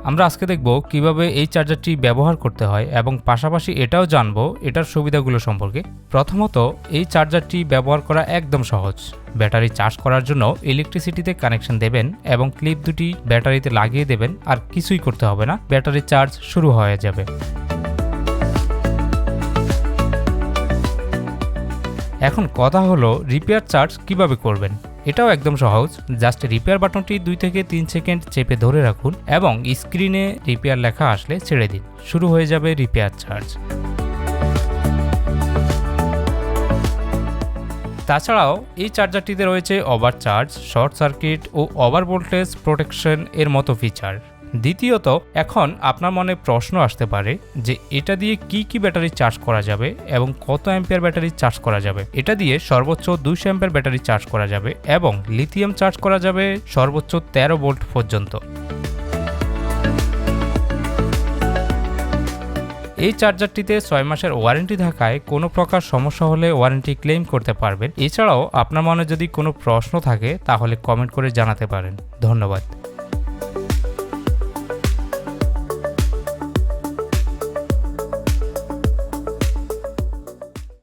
আমরা আজকে দেখব কিভাবে এই চার্জারটি ব্যবহার করতে হয় এবং পাশাপাশি এটাও জানবো এটার সুবিধাগুলো সম্পর্কে। প্রথমত, এই চার্জারটি ব্যবহার করা একদম সহজ। ব্যাটারি চার্জ করার জন্য ইলেকট্রিসিটিতে কানেকশন দেবেন এবং ক্লিপ দুটি ব্যাটারিতে লাগিয়ে দেবেন, আর কিছুই করতে হবে না, ব্যাটারি চার্জ শুরু হয়ে যাবে। এখন কথা হলো রিপেয়ার চার্জ কিভাবে করবেন। এটাও একদম সহজ। জাস্ট রিপেয়ার বাটনটি 2 থেকে 3 সেকেন্ড চেপে ধরে রাখুন এবং স্ক্রিনে রিপেয়ার লেখা আসলে ছেড়ে দিন। শুরু হয়ে যাবে রিপেয়ার চার্জ। তাছাড়াও এই চার্জারটিতে রয়েছে ওভার চার্জ, শর্ট সার্কিট ও ওভার ভোল্টেজ প্রোটেকশন এর মতো ফিচার। দ্বিতীয়ত, এখন আপনার মনে প্রশ্ন আসতে পারে যে এটা দিয়ে কি ব্যাটারি চার্জ করা যাবে এবং কত অ্যাম্পিয়ার ব্যাটারি চার্জ করা যাবে। এটা দিয়ে সর্বোচ্চ 200 অ্যাম্পিয়ার ব্যাটারি চার্জ করা যাবে এবং লিথিয়াম চার্জ করা যাবে সর্বোচ্চ 13 ভোল্ট পর্যন্ত। এই চার্জারটিতে 6 মাসের ওয়ারেন্টি থাকায় কোনো প্রকার সমস্যা হলে ওয়ারেন্টি ক্লেম করতে পারবেন। এছাড়াও আপনার মনে যদি কোনো প্রশ্ন থাকে তাহলে কমেন্ট করে জানাতে পারেন। ধন্যবাদ।